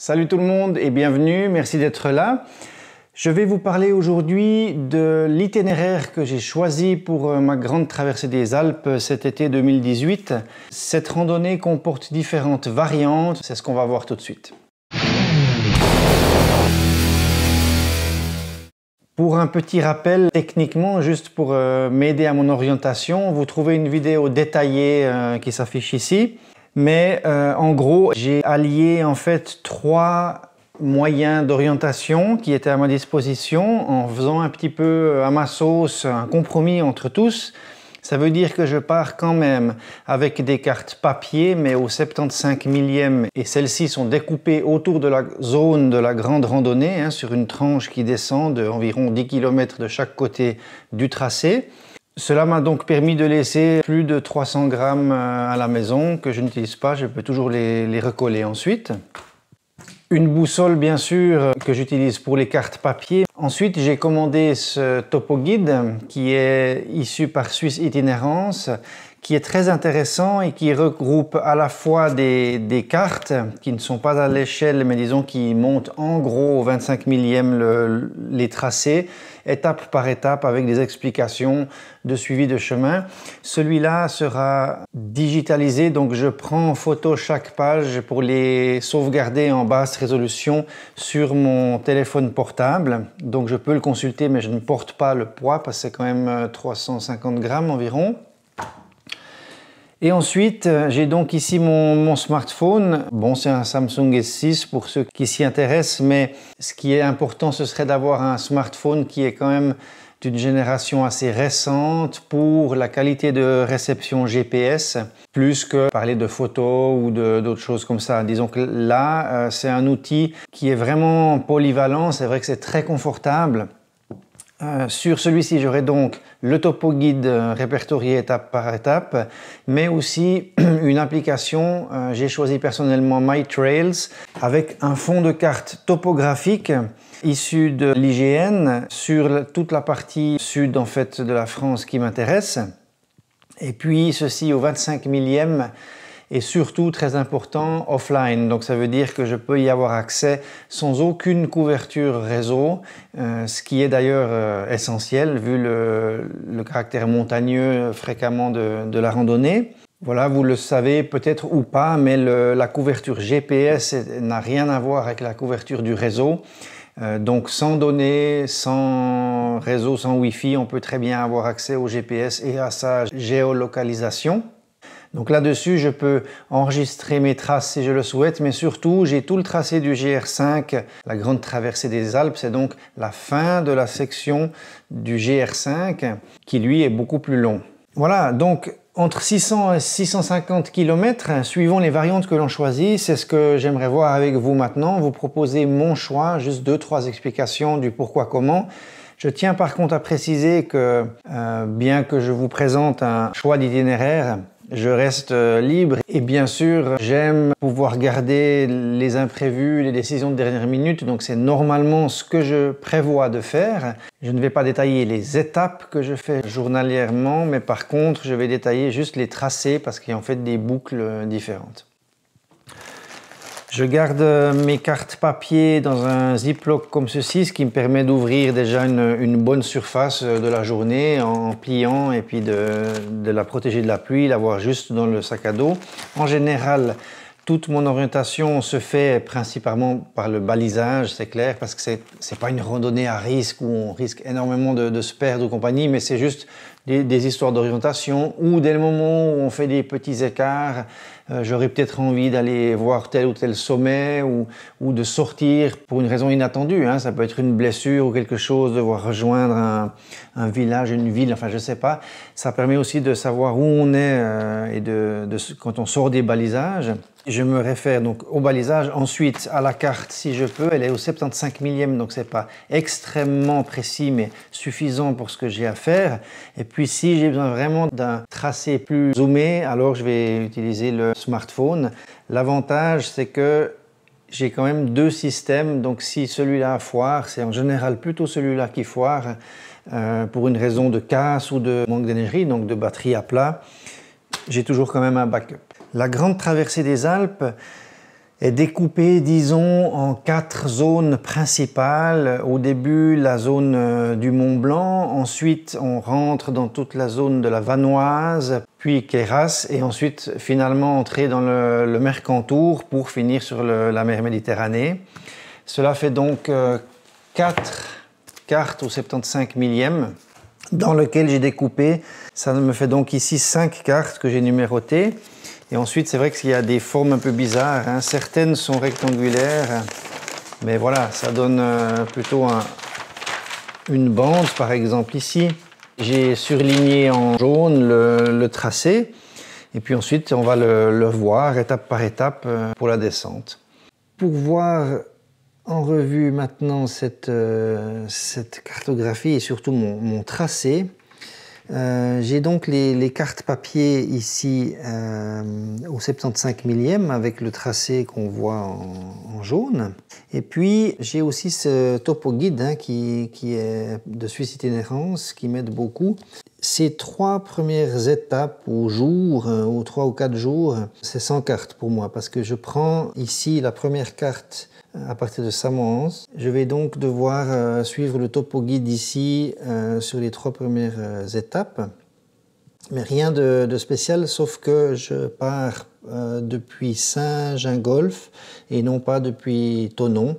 Salut tout le monde et bienvenue, merci d'être là. Je vais vous parler aujourd'hui de l'itinéraire que j'ai choisi pour ma grande traversée des Alpes cet été 2018. Cette randonnée comporte différentes variantes, c'est ce qu'on va voir tout de suite. Pour un petit rappel, techniquement, juste pour m'aider à mon orientation, vous trouvez une vidéo détaillée qui s'affiche ici. Mais en gros, j'ai allié en fait trois moyens d'orientation qui étaient à ma disposition en faisant un petit peu à ma sauce un compromis entre tous. Ça veut dire que je pars quand même avec des cartes papier mais au 75 millième et celles-ci sont découpées autour de la zone de la grande randonnée sur une tranche qui descend d'environ 10 km de chaque côté du tracé. Cela m'a donc permis de laisser plus de 300 grammes à la maison que je n'utilise pas, je peux toujours les recoller ensuite. Une boussole bien sûr que j'utilise pour les cartes papier. Ensuite j'ai commandé ce topo guide qui est issu par Swiss Itinérance, qui est très intéressant et qui regroupe à la fois des cartes qui ne sont pas à l'échelle mais disons qui montent en gros au 25 millième les tracés, étape par étape avec des explications de suivi de chemin. Celui-là sera digitalisé, donc je prends en photo chaque page pour les sauvegarder en basse résolution sur mon téléphone portable. Donc je peux le consulter mais je ne porte pas le poids parce que c'est quand même 350 grammes environ. Et ensuite, j'ai donc ici mon smartphone. Bon, c'est un Samsung S6 pour ceux qui s'y intéressent, mais ce qui est important, ce serait d'avoir un smartphone qui est quand même d'une génération assez récente pour la qualité de réception GPS, plus que parler de photos ou d'autres choses comme ça. Disons que là, c'est un outil qui est vraiment polyvalent. C'est vrai que c'est très confortable. Sur celui-ci, j'aurai donc le topo guide répertorié étape par étape, mais aussi une application, j'ai choisi personnellement MyTrails, avec un fond de carte topographique issu de l'IGN sur toute la partie sud en fait, de la France qui m'intéresse. Et puis ceci au 25 millième. Et surtout, très important, offline. Donc ça veut dire que je peux y avoir accès sans aucune couverture réseau, ce qui est d'ailleurs essentiel vu le caractère montagneux fréquemment de la randonnée. Voilà, vous le savez peut-être ou pas, mais la couverture GPS n'a rien à voir avec la couverture du réseau. Donc sans données, sans réseau, sans Wi-Fi, on peut très bien avoir accès au GPS et à sa géolocalisation. Donc là-dessus, je peux enregistrer mes traces si je le souhaite, mais surtout, j'ai tout le tracé du GR5, la grande traversée des Alpes. C'est donc la fin de la section du GR5 qui, lui, est beaucoup plus long. Voilà, donc entre 600 et 650 km, suivant les variantes que l'on choisit, c'est ce que j'aimerais voir avec vous maintenant. Vous proposer mon choix, juste 2-3 explications du pourquoi, comment. Je tiens par contre à préciser que, bien que je vous présente un choix d'itinéraire, je reste libre et bien sûr, j'aime pouvoir garder les imprévus, les décisions de dernière minute. Donc c'est normalement ce que je prévois de faire. Je ne vais pas détailler les étapes que je fais journalièrement, mais par contre, je vais détailler juste les tracés parce qu'il y a en fait des boucles différentes. Je garde mes cartes papier dans un ziploc comme ceci, ce qui me permet d'ouvrir déjà une bonne surface de la journée en pliant et puis de la protéger de la pluie, l'avoir juste dans le sac à dos. En général, toute mon orientation se fait principalement par le balisage, c'est clair, parce que c'est pas une randonnée à risque où on risque énormément de se perdre ou compagnie, mais c'est juste des histoires d'orientation ou dès le moment où on fait des petits écarts, j'aurais peut-être envie d'aller voir tel ou tel sommet ou de sortir pour une raison inattendue. Ça peut être une blessure ou quelque chose, devoir rejoindre un village, une ville, enfin je sais pas. Ça permet aussi de savoir où on est et quand on sort des balisages. Je me réfère donc au balisage, ensuite à la carte si je peux, elle est au 75 millième donc c'est pas extrêmement précis mais suffisant pour ce que j'ai à faire. Et puis si j'ai besoin vraiment d'un tracé plus zoomé, alors je vais utiliser le smartphone. L'avantage c'est que j'ai quand même deux systèmes, donc si celui-là foire, c'est en général plutôt celui-là qui foire pour une raison de casse ou de manque d'énergie, donc de batterie à plat. J'ai toujours quand même un backup. La grande traversée des Alpes est découpée, disons, en 4 zones principales. Au début, la zone du Mont Blanc, ensuite on rentre dans toute la zone de la Vanoise, puis Queyras, et ensuite finalement entrer dans le Mercantour pour finir sur la mer Méditerranée. Cela fait donc 4 cartes au 75 millième dans lesquelles j'ai découpé. Ça me fait donc ici 5 cartes que j'ai numérotées. Et ensuite, c'est vrai qu'il y a des formes un peu bizarres, hein. Certaines sont rectangulaires, mais voilà, ça donne plutôt une bande, par exemple ici. J'ai surligné en jaune le tracé, et puis ensuite, on va le voir étape par étape pour la descente. Pour voir en revue maintenant cette cartographie et surtout mon tracé, j'ai donc les cartes papier ici au 75 millième avec le tracé qu'on voit en jaune. Et puis j'ai aussi ce topo guide, hein, qui est de Suisse Itinérance, qui m'aide beaucoup. Ces 3 premières étapes ou jours, ou 3 ou 4 jours, c'est 100 cartes pour moi parce que je prends ici la première carte à partir de Samoans. Je vais donc devoir suivre le topo guide ici sur les 3 premières étapes. Mais rien de spécial, sauf que je pars depuis Saint-Gingolph et non pas depuis Thonon.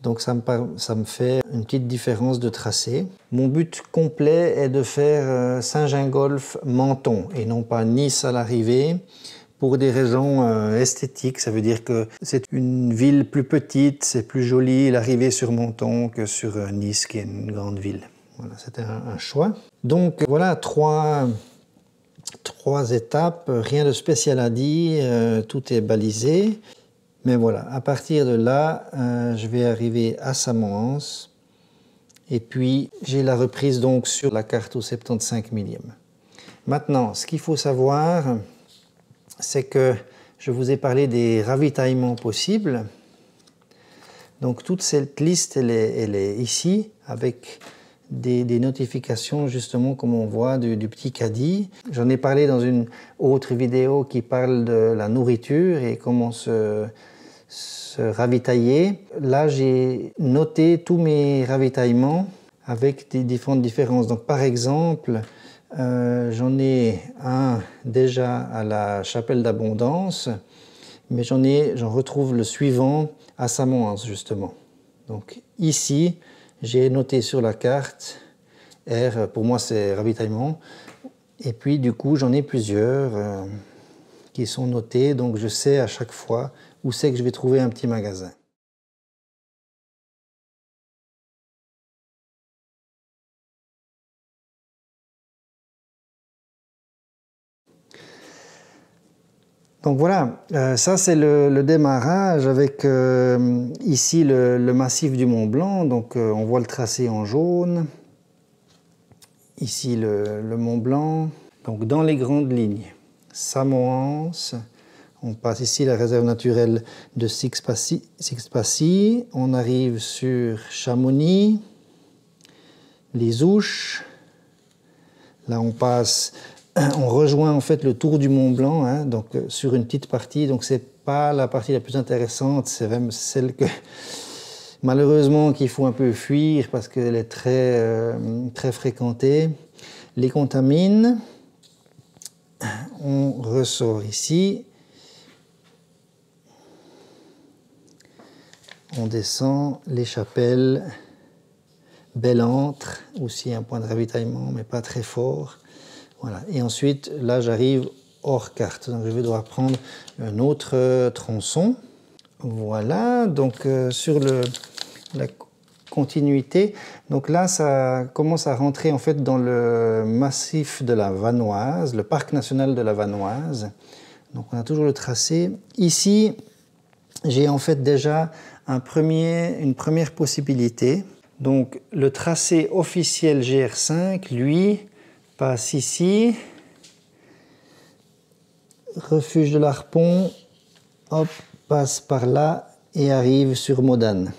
Donc ça me fait une petite différence de tracé. Mon but complet est de faire Saint-Gingolph-Menton et non pas Nice à l'arrivée. Pour des raisons esthétiques, ça veut dire que c'est une ville plus petite, c'est plus joli l'arrivée sur Menton que sur Nice, qui est une grande ville. Voilà, c'était un choix. Donc voilà, trois étapes, rien de spécial à dire, tout est balisé. Mais voilà, à partir de là, je vais arriver à Samoans. Et puis, j'ai la reprise donc sur la carte au 75 millième. Maintenant, ce qu'il faut savoir, c'est que je vous ai parlé des ravitaillements possibles. Donc toute cette liste, elle est ici, avec des notifications justement comme on voit du petit caddie. J'en ai parlé dans une autre vidéo qui parle de la nourriture et comment se ravitailler. Là, j'ai noté tous mes ravitaillements avec des différentes différences. Donc par exemple, j'en ai un déjà à la chapelle d'Abondance, mais j'en retrouve le suivant à Samoans justement. Donc ici, j'ai noté sur la carte R, pour moi c'est ravitaillement, et puis du coup j'en ai plusieurs qui sont notés, donc je sais à chaque fois où c'est que je vais trouver un petit magasin. Donc voilà, ça c'est le démarrage avec ici le massif du Mont Blanc. Donc on voit le tracé en jaune. Ici le Mont Blanc. Donc dans les grandes lignes, Samoans, on passe ici la réserve naturelle de Six-Passy. On arrive sur Chamonix, les Ouches. Là on passe... On rejoint en fait le tour du Mont Blanc, hein, donc sur une petite partie. Donc c'est pas la partie la plus intéressante, c'est même celle que malheureusement qu'il faut un peu fuir parce qu'elle est très fréquentée. Les Contamines, on ressort ici, on descend les Chapelles, Bellentre, aussi un point de ravitaillement mais pas très fort. Voilà. Et ensuite, là, j'arrive hors carte. Donc, je vais devoir prendre un autre tronçon. Voilà, donc sur la continuité. Donc là, ça commence à rentrer en fait dans le massif de la Vanoise, le parc national de la Vanoise. Donc on a toujours le tracé. Ici, j'ai en fait déjà une première possibilité. Donc le tracé officiel GR5, lui, passe ici, refuge de l'Harpon, hop, passe par là et arrive sur Modane.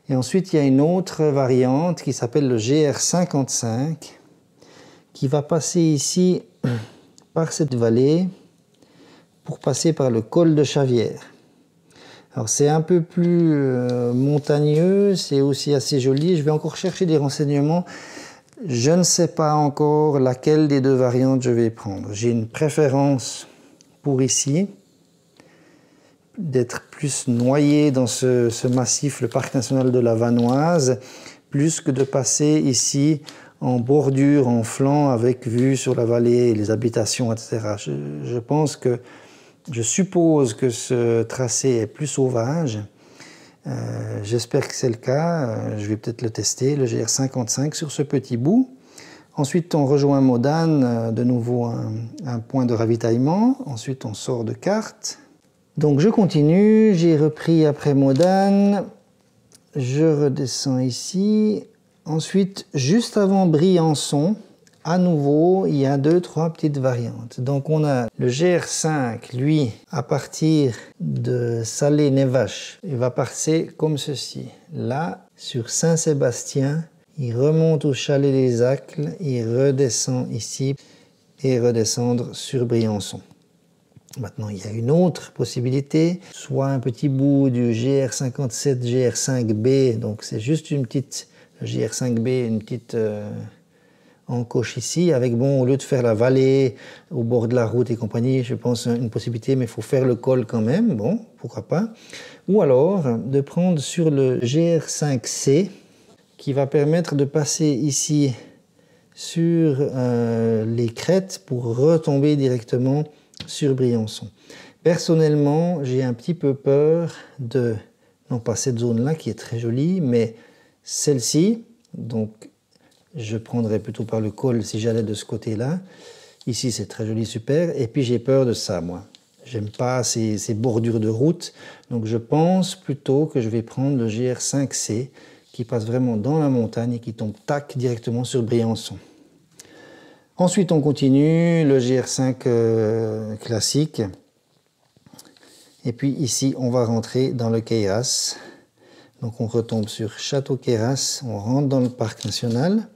Et ensuite, il y a une autre variante qui s'appelle le GR55 qui va passer ici par cette vallée pour passer par le col de Chavière. Alors c'est un peu plus montagneux, c'est aussi assez joli. Je vais encore chercher des renseignements. Je ne sais pas encore laquelle des deux variantes je vais prendre. J'ai une préférence pour ici, d'être plus noyé dans ce massif, le parc national de la Vanoise, plus que de passer ici en bordure, en flanc, avec vue sur la vallée, les habitations, etc. Je suppose que ce tracé est plus sauvage. J'espère que c'est le cas. Je vais peut-être le tester, le GR55 sur ce petit bout. Ensuite, on rejoint Modane, de nouveau un point de ravitaillement. Ensuite, on sort de carte. Donc je continue, j'ai repris après Modane. Je redescends ici. Ensuite, juste avant Briançon, à nouveau, il y a 2-3 petites variantes. Donc on a le GR5, lui, à partir de Salé-Nevache, il va passer comme ceci. Là, sur Saint-Sébastien, il remonte au chalet des Acles, il redescend ici et redescendre sur Briançon. Maintenant, il y a une autre possibilité, soit un petit bout du GR57, GR5B, donc c'est juste une petite, le GR5B, une petite encoche ici, avec, bon, au lieu de faire la vallée au bord de la route et compagnie, je pense une possibilité, mais il faut faire le col quand même, bon, pourquoi pas. Ou alors, de prendre sur le GR5C, qui va permettre de passer ici sur les crêtes pour retomber directement sur Briançon. Personnellement, j'ai un petit peu peur de, non pas cette zone-là qui est très jolie, mais celle-ci, donc je prendrais plutôt par le col si j'allais de ce côté-là. Ici, c'est très joli, super. Et puis, j'ai peur de ça, moi. J'aime pas ces bordures de route. Donc, je pense plutôt que je vais prendre le GR5C qui passe vraiment dans la montagne et qui tombe tac directement sur Briançon. Ensuite, on continue, le GR5 classique. Et puis ici, on va rentrer dans le Queyras. Donc on retombe sur Château-Queyras, on rentre dans le parc national.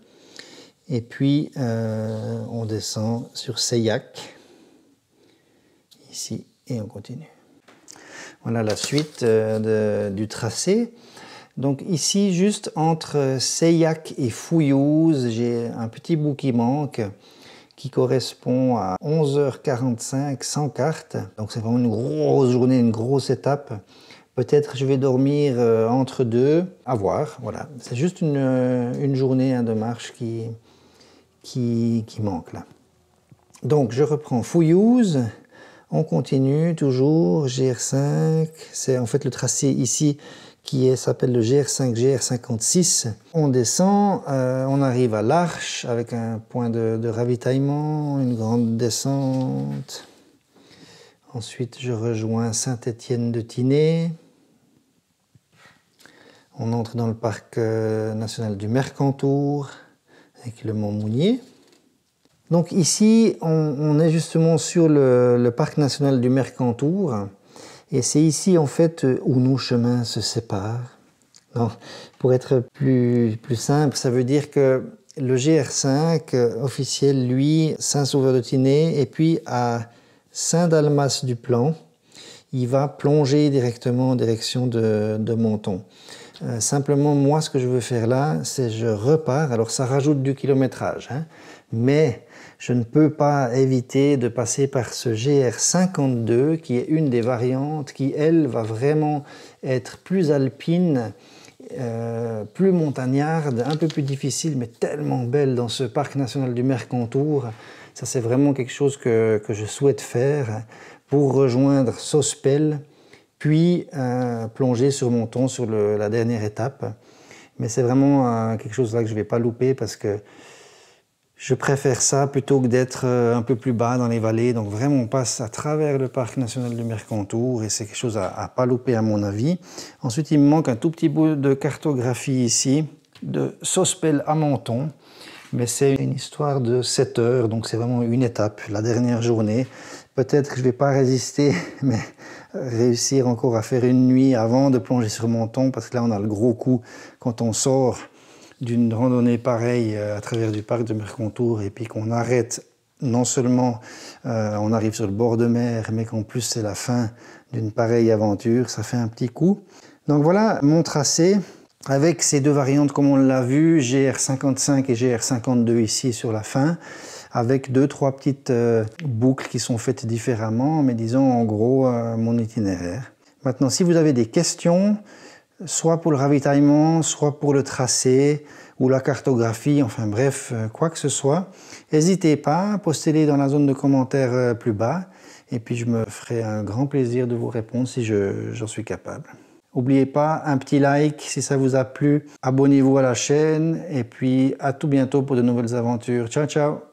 Et puis, on descend sur Seillac, ici, et on continue. Voilà la suite du tracé. Donc ici, juste entre Seillac et Fouillouse, j'ai un petit bout qui manque, qui correspond à 11h45 sans carte. Donc c'est vraiment une grosse journée, une grosse étape. Peut-être je vais dormir entre deux, à voir. Voilà, c'est juste une journée de marche qui manque là. Donc je reprends Fouillouse, on continue toujours, GR5, c'est en fait le tracé ici qui s'appelle le GR5, GR56. On descend, on arrive à l'Arche avec un point de ravitaillement, une grande descente. Ensuite, je rejoins Saint-Étienne-de-Tinée. On entre dans le parc national du Mercantour avec le Mont Mounier. Donc ici, on est justement sur le parc national du Mercantour. Et c'est ici, en fait, où nos chemins se séparent. Non, pour être plus simple, ça veut dire que le GR5 officiel, lui, Saint-Sauveur-de-Tinée, et puis à Saint-Dalmas-du-Plan, il va plonger directement en direction de Menton. Simplement, moi, ce que je veux faire là, c'est je repars. Alors, ça rajoute du kilométrage, hein, mais je ne peux pas éviter de passer par ce GR52 qui est une des variantes qui, elle, va vraiment être plus alpine, plus montagnarde, un peu plus difficile, mais tellement belle dans ce parc national du Mercantour. Ça, c'est vraiment quelque chose que je souhaite faire pour rejoindre Sospel, puis plonger sur Menton sur la dernière étape. Mais c'est vraiment quelque chose là que je ne vais pas louper parce que je préfère ça plutôt que d'être un peu plus bas dans les vallées. Donc vraiment, on passe à travers le parc national du Mercantour et c'est quelque chose à ne pas louper à mon avis. Ensuite, il me manque un tout petit bout de cartographie ici, de Sospel à Menton. Mais c'est une histoire de 7 heures, donc c'est vraiment une étape, la dernière journée. Peut-être que je ne vais pas résister, mais réussir encore à faire une nuit avant de plonger sur Menton, parce que là, on a le gros coup quand on sort d'une randonnée pareille à travers du parc de Mercantour et puis qu'on arrête non seulement on arrive sur le bord de mer, mais qu'en plus c'est la fin d'une pareille aventure, ça fait un petit coup. Donc voilà mon tracé avec ces deux variantes comme on l'a vu, GR55 et GR52 ici sur la fin, avec 2-3 petites boucles qui sont faites différemment, mais disons en gros mon itinéraire. Maintenant, si vous avez des questions, soit pour le ravitaillement, soit pour le tracé ou la cartographie, enfin bref, quoi que ce soit, n'hésitez pas, postez-les dans la zone de commentaires plus bas, et puis je me ferai un grand plaisir de vous répondre si j'en suis capable. N'oubliez pas un petit like si ça vous a plu, abonnez-vous à la chaîne, et puis à tout bientôt pour de nouvelles aventures. Ciao, ciao!